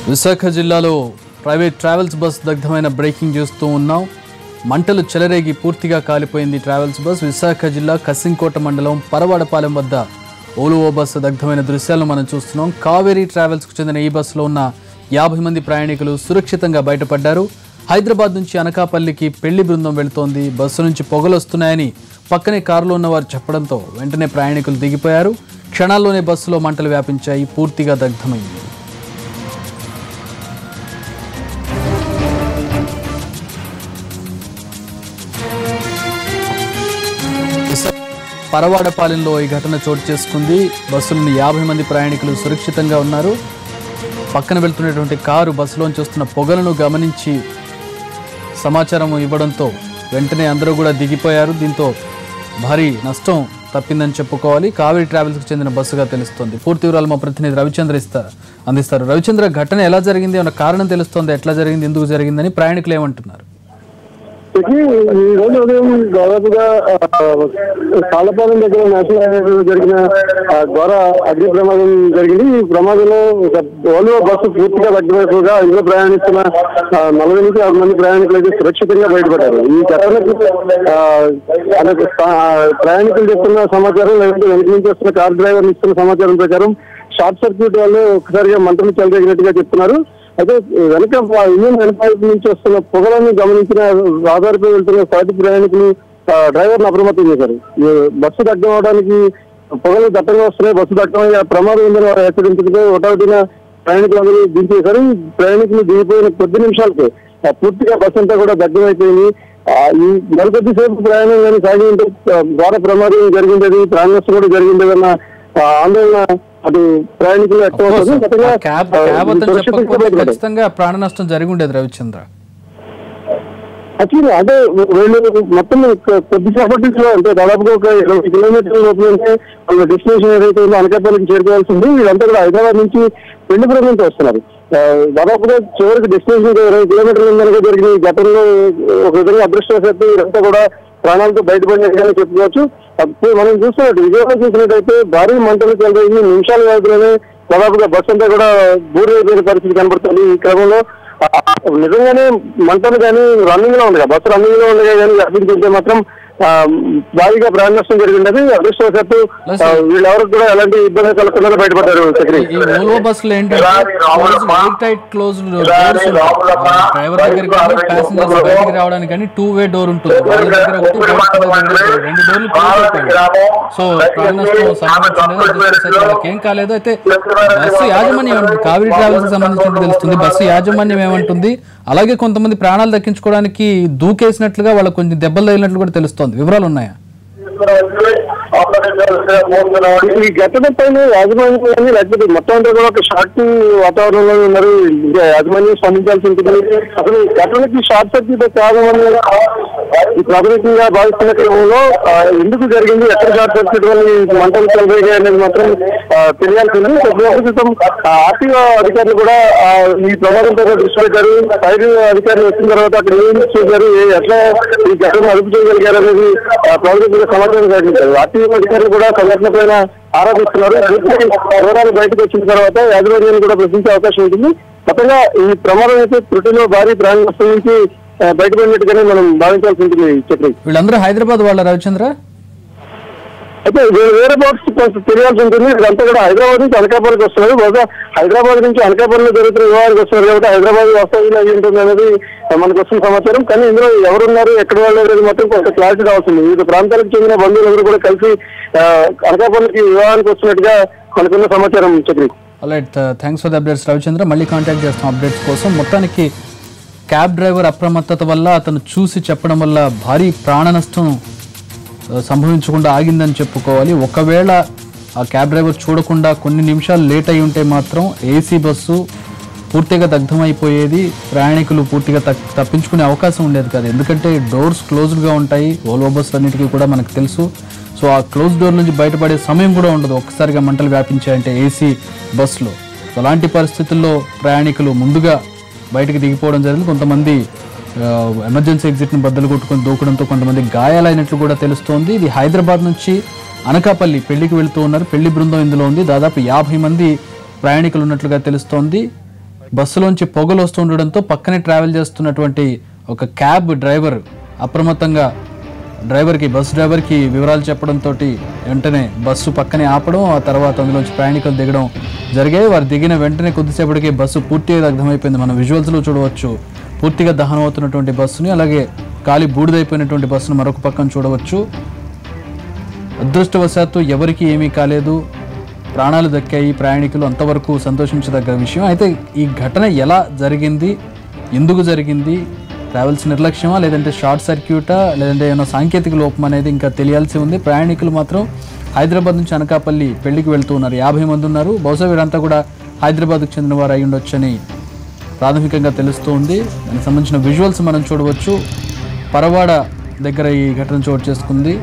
విశాఖ జిల్లాలో private travels bus దగ్ధమైన breaking చూస్తూ ఉన్నాం. మంటలు చెలరేగి పూర్తిగా కాలిపోయింది ట్రావెల్స్ బస్. విశాఖ జిల్లా కసింకోట మండలం పరవాడపాలెం వద్ద ఓలువో బస్సు దగ్ధమైన దృశ్యాలను మనం చూస్తున్నాం. కావేరీ ట్రావెల్స్కు చెందిన ఈ బస్సులో ఉన్న 50 మంది ప్రయాణికులు సురక్షితంగా బయటపడ్డారు. హైదరాబాద్ నుంచి అనకాపల్లికి పెళ్లి బృందం వెళుతోంది. బస్సు నుంచి పొగలు వస్తున్నాయని పక్కనే కారులో ఉన్నవారు చెప్పడంతో వెంటనే ప్రయాణికులు దిగిపోయారు. క్షణాల్లోనే బస్సులో మంటలు వ్యాపించాయి. పూర్తిగా దగ్ధమైంది. పరవాడపాలెంలో ఈ ఘటన చోటు చేసుకుంది. బస్సులోని 50 మంది ప్రయాణికులు సురక్షితంగా ఉన్నారు. పక్కన వెళ్తున్నటువంటి కారు బస్సులోంచి వస్తున్న పొగలను గమనించి సమాచారం ఇవ్వడంతో వెంటనే అందరూ కూడా దిగిపోయారు. దీంతో భారీ నష్టం తప్పిందని చెప్పుకోవాలి. కావేరీ ట్రావెల్స్కి చెందిన బస్సుగా తెలుస్తోంది. పూర్తి వివరాలు మా ప్రతినిధి రవిచంద్ర అందిస్తారు. రవిచంద్ర, ఘటన ఎలా జరిగింది, ఏమన్నా కారణం తెలుస్తోంది, ఎట్లా జరిగింది, ఎందుకు జరిగిందని ప్రయాణికులు ఏమంటున్నారు? ఈ రోజు ఉదయం దాదాపుగా కాళ్ళపాలెం దగ్గర నేషనల్ హైవే జరిగిన ఘోర అగ్ని ప్రమాదం జరిగింది. ఈ ప్రమాదంలో ఓల్వో బస్సు పూర్తిగా దగ్ధమైపోగా ఇందులో ప్రయాణిస్తున్న 40 నుంచి 60 మంది ప్రయాణికులు అయితే సురక్షితంగా బయటపడ్డారు. ఈ ఘటనకు ప్రయాణికులు చెప్తున్న సమాచారం, లేదంటే వెనక నుంచి వస్తున్న కార్ డ్రైవర్ ఇస్తున్న సమాచారం ప్రకారం షార్ట్ సర్క్యూట్ వల్ల ఒక్కసారిగా మంటలు చెలరేగినట్టుగా చెప్తున్నారు. అయితే వెనక ఇండియన్ వెనక నుంచి వస్తున్న పొగలను గమనించిన ఆధారపై వెళ్తున్న సాటి ప్రయాణికులు డ్రైవర్ను అప్రమత్తం చేశారు. బస్సు దగ్ధం అవడానికి పొగలు దట్టంగా వస్తున్నాయి, బస్సు దట్టమయ్యే ప్రమాదం ఉందని వారు హెచ్చరించడంతో ఒకటిన ప్రయాణికులందరూ దించేశారు. ప్రయాణికులు దిగిపోయిన కొద్ది నిమిషాలకే పూర్తిగా బస్సు అంతా కూడా దగ్ధం అయిపోయింది. ఈ మరికొద్దిసేపు ప్రయాణం కానీ సాగి ఉంటే ఘోర ప్రమాదం జరిగింది, ప్రాణ నష్టం కూడా జరిగిందన్న ఆందోళన అటు ప్రయాణికులు ఖచ్చితంగా ప్రాణ నష్టం జరిగి ఉండేది రవిచంద్ర. యాక్చువల్లీ అంటే వీళ్ళు మొత్తం కొద్దిసేపటి అంటే దాదాపుగా ఒక 20 కిలోమీటర్ల లోపల అంటే వాళ్ళ డెస్టినేషన్ ఏదైతే ఉందో అనకాపల్లికి చేరుకోవాల్సి ఉంది. వీళ్ళంతా కూడా హైదరాబాద్ నుంచి పెళ్లి బృందంతో వస్తున్నారు. దాదాపుగా చివరికి డెస్టినేషన్ 20 కిలోమీటర్ల ముందరగా జరిగిన ఈ ఘటనలో ఒక విధంగా అదృష్టవశాత్తు వీరంతా కూడా ప్రాణాలతో బయటపడినట్టుగానే చెప్పుకోవచ్చు. మనం చూస్తున్నట్టు విజయవాడ చూసినట్టయితే భారీ మంటలు చెలరేగి నిమిషాల వ్యవధిలోనే దాదాపుగా బస్సు అంతా కూడా బూడిదైపోయిన పరిస్థితి కనబడుతుంది. ఈ క్రమంలో నిజంగానే మంటలు కానీ రన్నింగ్ లో ఉండగా బస్సు రన్నింగ్ లో ఉండగా కానీ వ్యాపించుంటే మాత్రం భారీగా ప్రాణ నష్టం జరిగింది. అదృష్టవశాత్తు వీళ్ళెవరికి కూడా ఎలాంటి ఇబ్బంది కలగకుండా బయటపడ్డారు. రావడానికి కానీ 2-way డోర్ ఉంటుంది. సో ప్రాణ నష్టం సంబంధించిన ఏం కాలేదు. అయితే బస్సు యాజమాన్యం కావేరీ ట్రావెల్స్ కి సంబంధించిన తెలుస్తుంది. బస్సు యాజమాన్యం ఏమంటుంది, అలాగే కొంతమంది ప్రాణాలు దక్కించుకోవడానికి దూకేసినట్లుగా వాళ్ళకి కొంచెం దెబ్బలు తగిలినట్లు కూడా తెలుస్తోంది. వివరాలు ఉన్నాయా? ఈ ఘటన పైన యాజమాన్యం లేకపోతే మొత్తం అంతా కూడా ఒక షార్ట్ వాతావరణంలో ఉన్నారు. యాజమాన్యం స్పందించాల్సి ఉంటుంది. అసలు ఘటనకి షార్ట్ సర్క్యూట్ కారణమని ప్రాథమికంగా భావిస్తున్న క్రమంలో ఎందుకు జరిగింది, ఎక్కడ షార్ట్ సర్క్యూట్ వల్ల మంటలు చెలరేగాయి అనేది మాత్రం తెలియాల్సి ఉంది. క్రితం ఆర్టీఓ అధికారులు కూడా ఈ ప్రమాదంతో దృష్టి పెట్టారు. ఫైర్ అధికారులు వచ్చిన తర్వాత అక్కడ ఏం చూశారు, ఎట్లా ఈ ఘటన అదుపు చేయగలిగారు అనేది ప్రాథమికంగా సమాచారం ప్రకటించారు. ఆర్టీఓ అధికారులు కూడా సంఘటన పైన ఆరాధిస్తున్నారు. వివరాలు బయటకు వచ్చిన తర్వాత యాజమాన్యాన్ని కూడా ప్రశ్నించే అవకాశం ఉంటుంది. మొత్తంగా ఈ ప్రమాదం అయితే త్రుటిలో భారీ ప్రాణ నష్టం నుంచి బయటపడినట్టుగానే మనం భావించాల్సి ఉంటుంది. చక్రి, వీళ్ళందరూ హైదరాబాద్ వాళ్ళ రవిచంద్ర? అయితే వేరే బాక్స్ తెలియాల్సి ఉంటుంది. వీళ్ళంతా కూడా హైదరాబాద్ నుంచి అనకాపల్లికి వస్తున్నారు. బహుశా హైదరాబాద్ నుంచి అనకాపల్లిలో జరుగుతున్న వివాహానికి వస్తున్నారు కాబట్టి హైదరాబాద్ వాస్తవ్యం అయి ఉంటుంది అనేది మనకు వస్తున్న సమాచారం. కానీ ఇందులో ఎవరున్నారు, ఎక్కడ వాళ్ళు అనేది మాత్రం కొంత క్లారిటీ రావాల్సింది. వివిధ ప్రాంతాలకు చెందిన బంధువులందరూ కూడా కలిసి అనకాపల్లికి వివాహానికి వస్తున్నట్టుగా మనకున్న సమాచారం. Chakri, right, thanks for the updates Ravichandra. మళ్ళీ కాంటాక్ట్ చేస్తాం అప్డేట్స్ కోసం. మొత్తానికి క్యాబ్ డ్రైవర్ అప్రమత్తత వల్ల, అతను చూసి చెప్పడం వల్ల భారీ ప్రాణ నష్టం సంభవించకుండా ఆగిందని చెప్పుకోవాలి. ఒకవేళ ఆ క్యాబ్ డ్రైవర్ చూడకుండా కొన్ని నిమిషాలు లేట్ అయి ఉంటే మాత్రం ఏసీ బస్సు పూర్తిగా దగ్ధమైపోయేది. ప్రయాణికులు పూర్తిగా తప్పించుకునే అవకాశం ఉండేది కాదు. ఎందుకంటే డోర్స్ క్లోజ్డ్గా ఉంటాయి ఓల్వో బస్సులు అన్నిటికీ కూడా మనకు తెలుసు. సో ఆ క్లోజ్ డోర్ నుంచి బయటపడే సమయం కూడా ఉండదు ఒక్కసారిగా మంటలు వ్యాపించాయంటే ఏసీ బస్సులో. అలాంటి పరిస్థితుల్లో ప్రయాణికులు ముందుగా బయటకు దిగిపోవడం జరిగింది. కొంతమంది ఎమర్జెన్సీ ఎగ్జిట్ని బద్దలు కొట్టుకొని దూకడంతో కొంతమంది గాయాలైనట్లు కూడా తెలుస్తోంది. ఇది హైదరాబాద్ నుంచి అనకాపల్లి పెళ్లికి వెళుతూ ఉన్నారు. పెళ్లి బృందం ఇందులో ఉంది. దాదాపు 50 మంది ప్రయాణికులు ఉన్నట్లుగా తెలుస్తోంది. బస్సులోంచి పొగలు వస్తుండడంతో పక్కనే ట్రావెల్ చేస్తున్నటువంటి ఒక క్యాబ్ డ్రైవర్ అప్రమత్తంగా బస్ డ్రైవర్కి వివరాలు చెప్పడంతో వెంటనే బస్సు పక్కనే ఆపడం, ఆ తర్వాత అందులోంచి ప్రయాణికులు దిగడం జరిగాయి. వారు దిగిన వెంటనే కొద్దిసేపటికి బస్సు పూర్తిగా దగ్ధమైపోయింది. మనం విజువల్స్లో చూడవచ్చు పూర్తిగా దహనం అవుతున్నటువంటి బస్సుని, అలాగే గాలి బూడిదైపోయినటువంటి బస్సును మరొక పక్కన చూడవచ్చు. అదృష్టవశాత్తు ఎవరికి ఏమీ కాలేదు, ప్రాణాలు దక్కాయి ప్రయాణికులు, అంతవరకు సంతోషించదగ్గ విషయం. అయితే ఈ ఘటన ఎలా జరిగింది, ఎందుకు జరిగింది, ట్రావెల్స్ నిర్లక్ష్యమా లేదంటే షార్ట్ సర్క్యూటా లేదంటే ఏమైనా సాంకేతిక లోపం అనేది ఇంకా తెలియాల్సి ఉంది. ప్రయాణికులు మాత్రం హైదరాబాద్ నుంచి అనకాపల్లి పెళ్లికి వెళ్తూ ఉన్నారు. 50 మంది ఉన్నారు. బహుశా వీరంతా కూడా హైదరాబాద్కు చెందిన వారు అయి ఉండొచ్చని ప్రాథమికంగా తెలుస్తూ ఉంది. దానికి సంబంధించిన విజువల్స్ మనం చూడవచ్చు. పరవాడ దగ్గర ఈ ఘటన చోటు చేసుకుంది.